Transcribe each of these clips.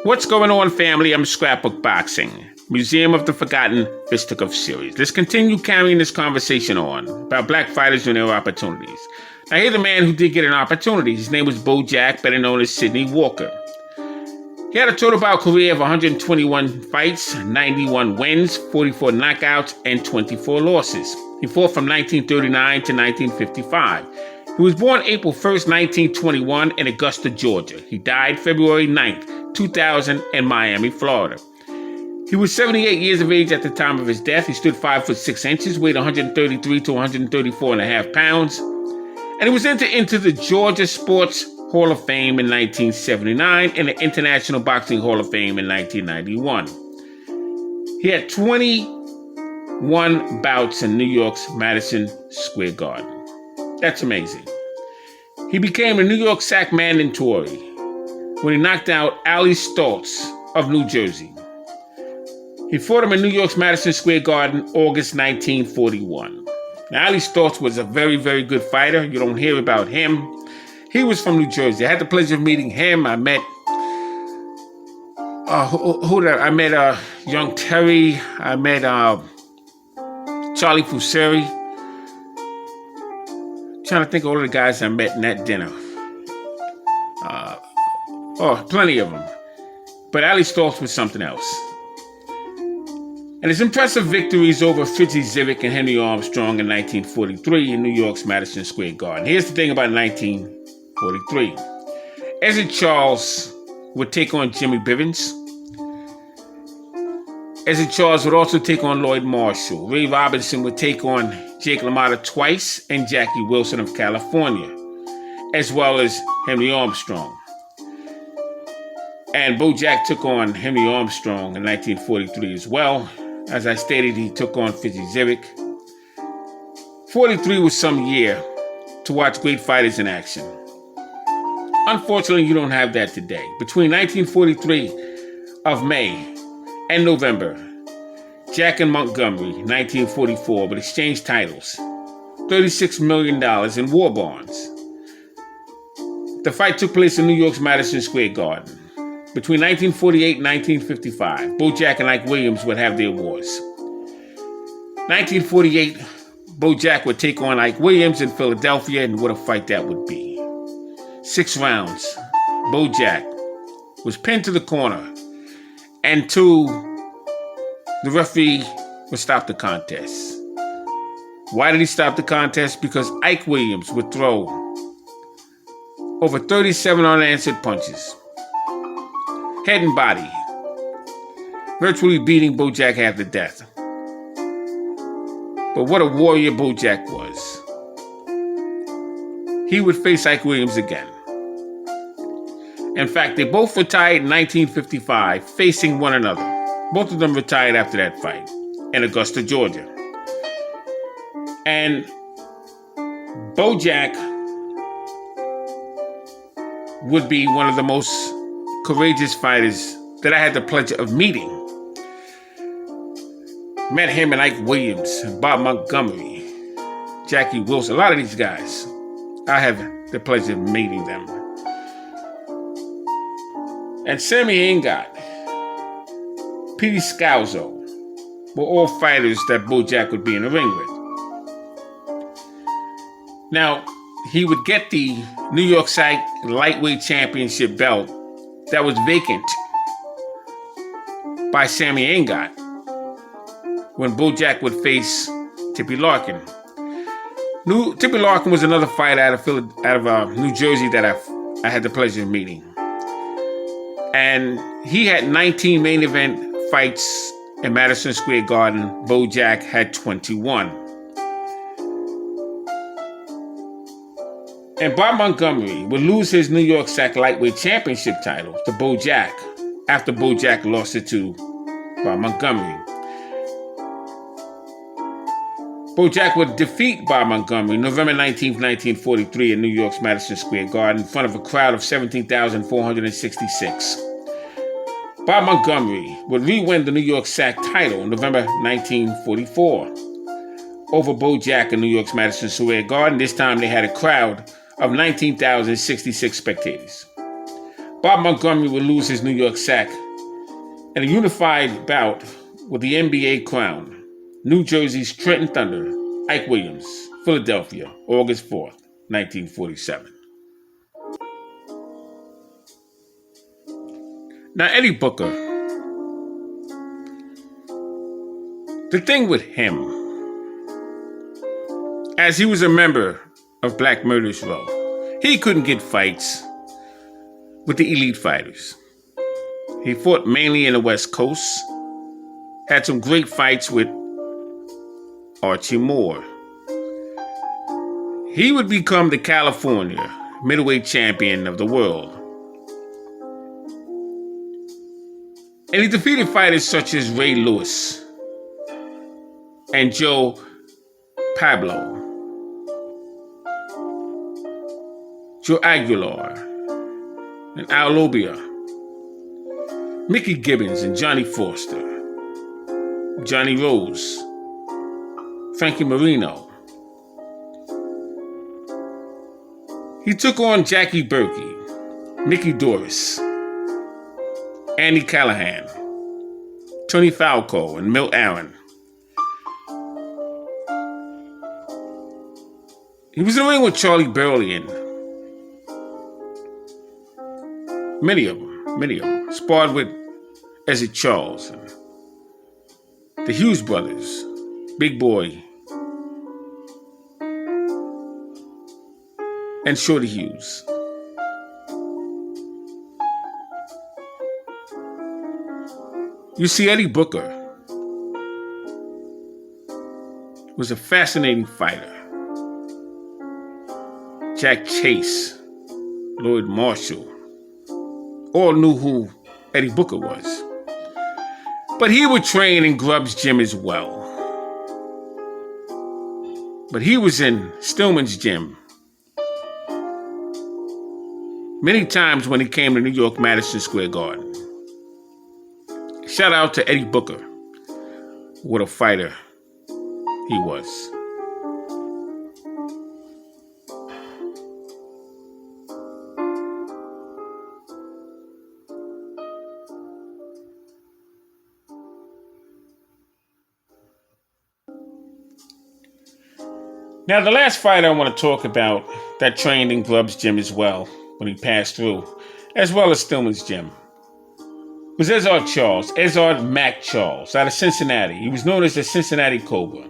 What's going on, family? I'm Scrapbook Boxing, Museum of the Forgotten Fisticuffs series. Let's continue carrying this conversation on about black fighters and their opportunities. Now, here's a man who did get an opportunity. His name was Bojack, better known as Sidney Walker. He had a total bout career of 121 fights, 91 wins, 44 knockouts, and 24 losses. He fought from 1939 to 1955. He was born April 1st, 1921 in Augusta, Georgia. He died February 9th, 2000 in Miami, Florida. He was 78 years of age at the time of his death. He stood 5 foot 6 inches, weighed 133 to 134.5 pounds, and he was entered into the Georgia Sports Hall of Fame in 1979 and the International Boxing Hall of Fame in 1991. He had 21 bouts in New York's Madison Square Garden. That's amazing. He became a New York Sack mandatory when he knocked out Ali Stoltz of New Jersey. He fought him in New York's Madison Square Garden, August 1941. Now, Ali Stoltz was a very, very good fighter. You don't hear about him. He was from New Jersey. I had the pleasure of meeting him. I met Young Terry. I met Charlie Fuseri. Trying to think of all of the guys I met in that dinner. Plenty of them. But Ali Stoltz was something else. And his impressive victories over Fitzy Zivic and Henry Armstrong in 1943 in New York's Madison Square Garden. Here's the thing about 1943. Ezra Charles would take on Jimmy Bivens. Ezra Charles would also take on Lloyd Marshall. Ray Robinson would take on Jake LaMotta twice and Jackie Wilson of California, as well as Henry Armstrong. And Bojack took on Henry Armstrong in 1943 as well. As I stated, he took on Fitzy Zivic. 43 was some year to watch great fighters in action. Unfortunately, you don't have that today. Between 1943 of May and November, Jack and Montgomery, 1944, would exchange titles, $36 million in war bonds. The fight took place in New York's Madison Square Garden. Between 1948 and 1955, Bojack and Ike Williams would have their wars. 1948, Bojack would take on Ike Williams in Philadelphia, and what a fight that would be. 6 rounds. Bojack was pinned to the corner, and the referee would stop the contest. Why did he stop the contest? Because Ike Williams would throw over 37 unanswered punches, head and body, virtually beating Bojack half to death. But what a warrior Bojack was. He would face Ike Williams again. In fact, they both retired in 1955, facing one another. Both of them retired after that fight in Augusta, Georgia. And Bojack would be one of the most courageous fighters that I had the pleasure of meeting. Met him and Ike Williams, Bob Montgomery, Jackie Wilson, a lot of these guys. I have the pleasure of meeting them. And Sammy Ingot, Petey Scalzo were all fighters that Bojack would be in the ring with. Now, he would get the New York Sack Lightweight Championship belt that was vacant by Sammy Ingot when Bojack would face Tippy Larkin. Tippy Larkin was another fighter out of New Jersey that I had the pleasure of meeting. And he had 19 main event fights in Madison Square Garden. Bojack had 21. And Bob Montgomery would lose his New York Sack Lightweight Championship title to Bojack after Bojack lost it to Bob Montgomery. Bojack would defeat Bob Montgomery November 19, 1943 in New York's Madison Square Garden in front of a crowd of 17,466. Bob Montgomery would re-win the New York Sack title in November 1944 over Bojack in New York's Madison Square Garden. This time they had a crowd of 19,066 spectators. Bob Montgomery would lose his New York sack in a unified bout with the NBA crown. New Jersey's Trenton Thunder, Ike Williams, Philadelphia, August 4th, 1947. Now, Eddie Booker, the thing with him, as he was a member of Black Murderers Row, he couldn't get fights with the elite fighters. He fought mainly in the West Coast, had some great fights with Archie Moore. He would become the California middleweight champion of the world. And he defeated fighters such as Ray Lewis and Joe Pablo, Joe Aguilar, and Al Lobia, Mickey Gibbons and Johnny Foster, Johnny Rose, Frankie Marino. He took on Jackie Berkey, Mickey Doris, Andy Callahan, Tony Falco, and Milt Aaron. He was in the ring with Charlie Burley and many of them. Sparred with Ezra Charles and the Hughes brothers, Big Boy and Shorty Hughes. You see, Eddie Booker was a fascinating fighter. Jack Chase, Lloyd Marshall, all knew who Eddie Booker was. But he would train in Grubb's gym as well. But he was in Stillman's gym many times when he came to New York Madison Square Garden. Shout out to Eddie Booker. What a fighter he was. Now, the last fighter I want to talk about that trained in Grubb's gym as well when he passed through, as well as Stillman's gym, was Ezra Charles, Ezra Mac Charles, out of Cincinnati. He was known as the Cincinnati Cobra.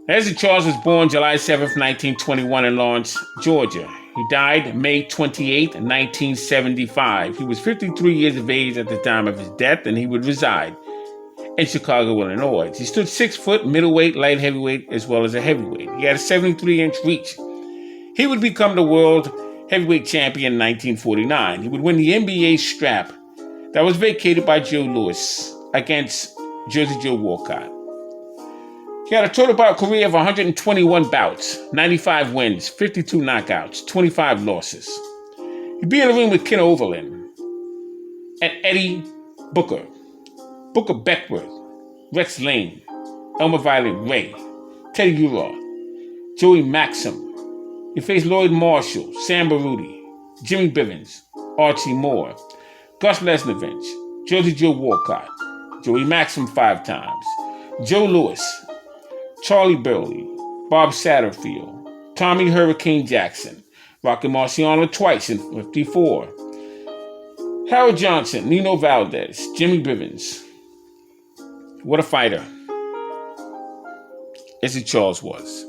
Ezra Charles was born July 7th, 1921 in Lawrence, Georgia. He died May 28, 1975. He was 53 years of age at the time of his death, and he would reside in Chicago, Illinois. He stood 6 foot, middleweight, light heavyweight, as well as a heavyweight. He had a 73-inch reach. He would become the world heavyweight champion in 1949. He would win the NBA strap that was vacated by Joe Louis against Jersey Joe Walcott. He had a total bout career of 121 bouts, 95 wins, 52 knockouts, 25 losses. He'd be in the ring with Ken Overland and Eddie Booker, Booker Beckworth, Rex Lane, Elmer Violent Ray, Teddy Urod, Joey Maxim. He faced Lloyd Marshall, Sam Baruti, Jimmy Bivens, Archie Moore, Gus Lesnievich, Jersey Joe Walcott, Joey Maxim 5 times, Joe Louis, Charlie Burley, Bob Satterfield, Tommy Hurricane Jackson, Rocky Marciano twice in 54, Harold Johnson, Nino Valdez, Jimmy Bivens. What a fighter Ezra Charles was.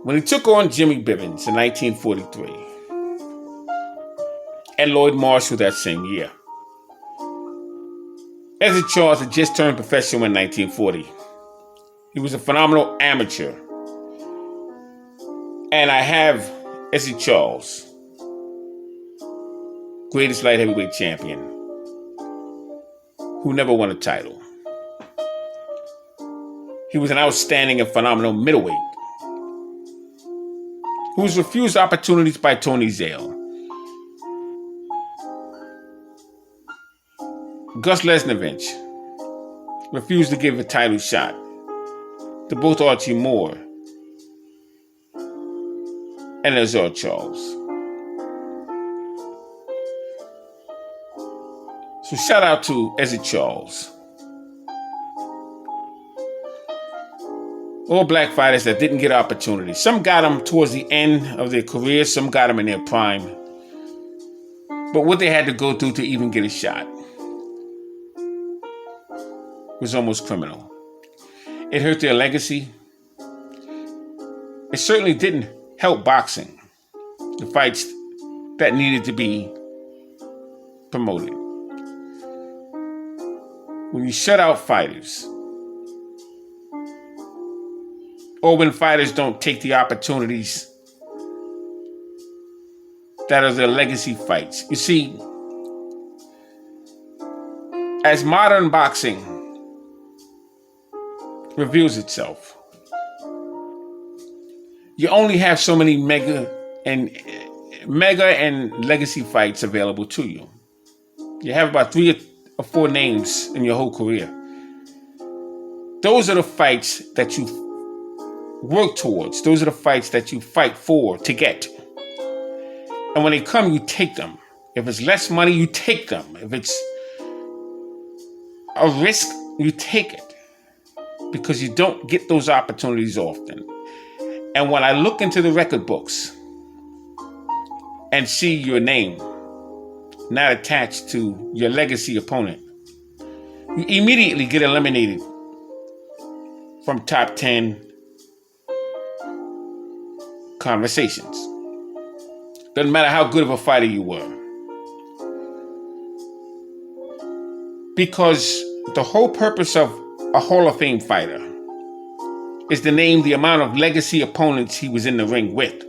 When he took on Jimmy Bivens in 1943 and Lloyd Marshall that same year, Ezra Charles had just turned professional in 1940. He was a phenomenal amateur. And I have Ezra Charles, greatest light heavyweight champion, who never won a title. He was an outstanding and phenomenal middleweight who was refused opportunities by Tony Zale. Gus Lesnievich refused to give a title shot to both Archie Moore and Ezra Charles. So shout out to Ezra Charles. All black fighters that didn't get opportunities. Some got them towards the end of their career. Some got them in their prime. But what they had to go through to even get a shot was almost criminal. It hurt their legacy. It certainly didn't help boxing. The fights that needed to be promoted. When you shut out fighters, or when fighters don't take the opportunities that are their legacy fights. You see, as modern boxing reveals itself, you only have so many mega and legacy fights available to you. You have about 3 or 4 names in your whole career. Those are the fights that you work towards. Those are the fights that you fight for to get. And when they come, you take them. If it's less money, you take them. If it's a risk, you take it. Because you don't get those opportunities often. And when I look into the record books and see your name not attached to your legacy opponent, you immediately get eliminated from top 10 conversations. Doesn't matter how good of a fighter you were. Because the whole purpose of a Hall of Fame fighter is to name the amount of legacy opponents he was in the ring with.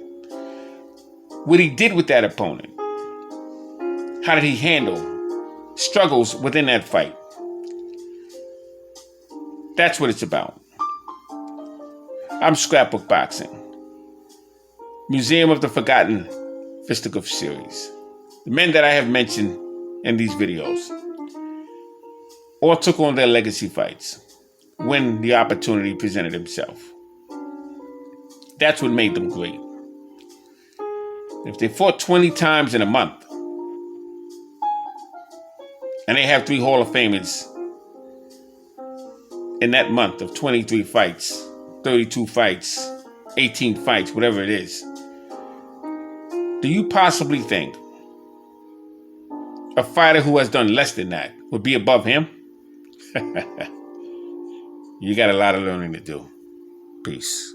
What he did with that opponent. How did he handle struggles within that fight? That's what it's about. I'm Scrapbook Boxing. Museum of the Forgotten Fisticuffs series. The men that I have mentioned in these videos all took on their legacy fights when the opportunity presented himself. That's what made them great. If they fought 20 times in a month and they have 3 Hall of Famers in that month of 23 fights, 32 fights, 18 fights, whatever it is, do you possibly think a fighter who has done less than that would be above him? You got a lot of learning to do. Peace.